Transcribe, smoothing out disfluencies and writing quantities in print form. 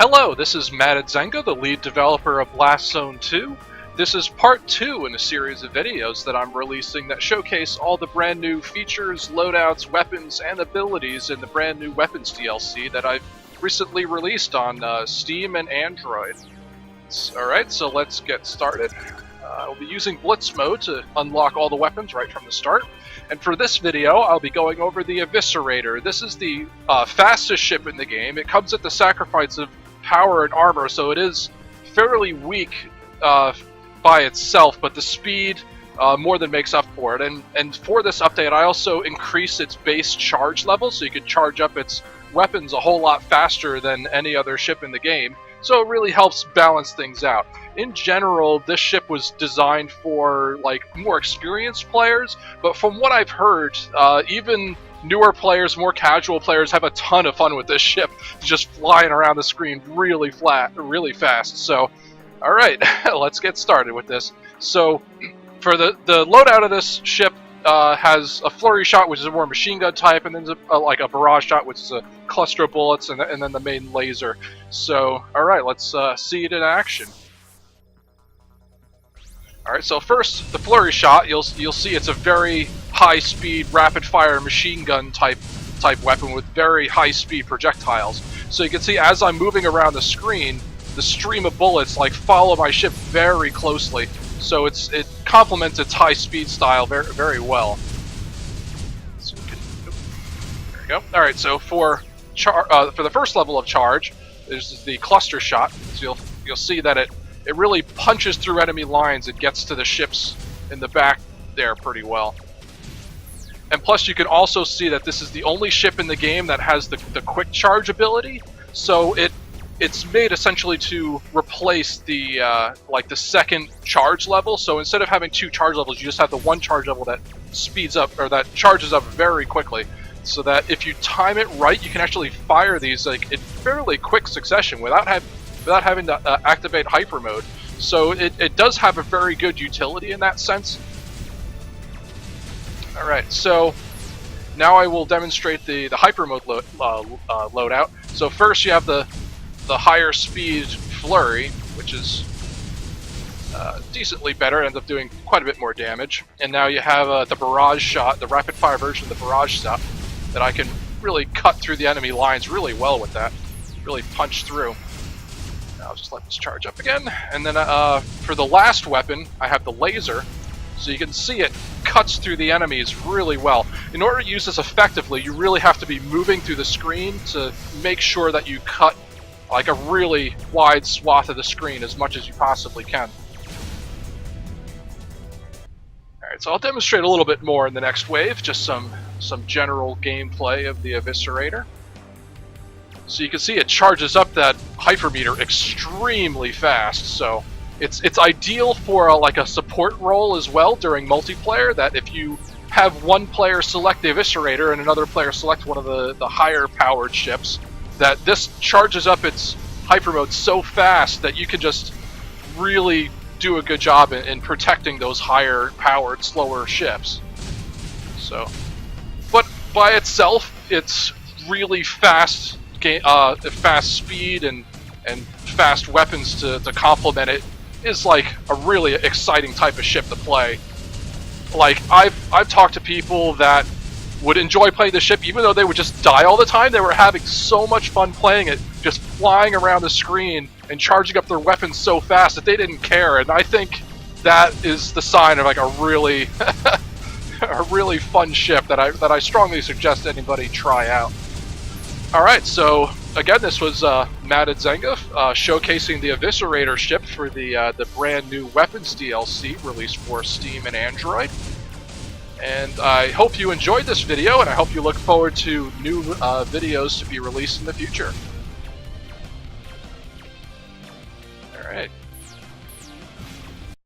Hello, this is BlastZone, the lead developer of BlastZone 2. This is part 2 in a series of videos that I'm releasing that showcase all the brand new features, loadouts, weapons, and abilities in the brand new weapons DLC that I've recently released on Steam and Android. Alright, so let's get started. I'll be using Blitz mode to unlock all the weapons right from the start. And for this video, I'll be going over the Eviscerator. This is the fastest ship in the game. It comes at the sacrifice of power and armor, so it is fairly weak by itself, but the speed more than makes up for it. And for this update, I also increased its base charge level, so you could charge up its weapons a whole lot faster than any other ship in the game. So it really helps balance things out. In general, this ship was designed for like more experienced players, but from what I've heard, even newer players, more casual players have a ton of fun with this ship, just flying around the screen really fast. So, alright, let's get started with this. So, for the loadout of this ship, has a Flurry shot, which is a more machine gun type, and then like a Barrage shot, which is a cluster of bullets, and then the main laser. So, alright, let's see it in action. Alright, so first, the Flurry shot, you'll see it's a very high-speed, rapid-fire machine gun type weapon with very high-speed projectiles. So you can see as I'm moving around the screen, the stream of bullets like follow my ship very closely. So it complements its high-speed style very well. So there we go. All right, so for the first level of charge, there's the cluster shot. So you'll see that it really punches through enemy lines. It gets to the ships in the back there pretty well. And plus, you can also see that this is the only ship in the game that has the quick charge ability. So it's made essentially to replace the like the second charge level. So instead of having two charge levels, you just have the one charge level that speeds up, or that charges up very quickly. So that if you time it right, you can actually fire these like in fairly quick succession without having to activate hyper mode. So it does have a very good utility in that sense. Alright, so now I will demonstrate the hyper mode loadout. So first you have the higher speed Flurry, which is decently better, ends up doing quite a bit more damage. And now you have the Barrage shot, the rapid fire version of the Barrage shot, that I can really cut through the enemy lines really well with that. Really punch through. I'll just let this charge up again. And then for the last weapon, I have the laser. So you can see it cuts through the enemies really well. In order to use this effectively, you really have to be moving through the screen to make sure that you cut like a really wide swath of the screen as much as you possibly can. Alright, so I'll demonstrate a little bit more in the next wave, just some general gameplay of the Eviscerator. So you can see it charges up that hypermeter extremely fast, so it's ideal for like a support role as well during multiplayer, that if you have one player select the Eviscerator and another player select one of the higher powered ships, that this charges up its hyper mode so fast that you can just really do a good job in protecting those higher powered, slower ships. So, but by itself, it's really fast fast speed and fast weapons to complement it is like a really exciting type of ship to play. Like I've talked to people that would enjoy playing the ship even though they would just die all the time. They were having so much fun playing it, just flying around the screen and charging up their weapons so fast that they didn't care. And I think that is the sign of like a really a really fun ship that I strongly suggest anybody try out. Alright, so again, this was BlastZone showcasing the Eviscerator ship for the brand new weapons DLC released for Steam and Android. And I hope you enjoyed this video, and I hope you look forward to new videos to be released in the future.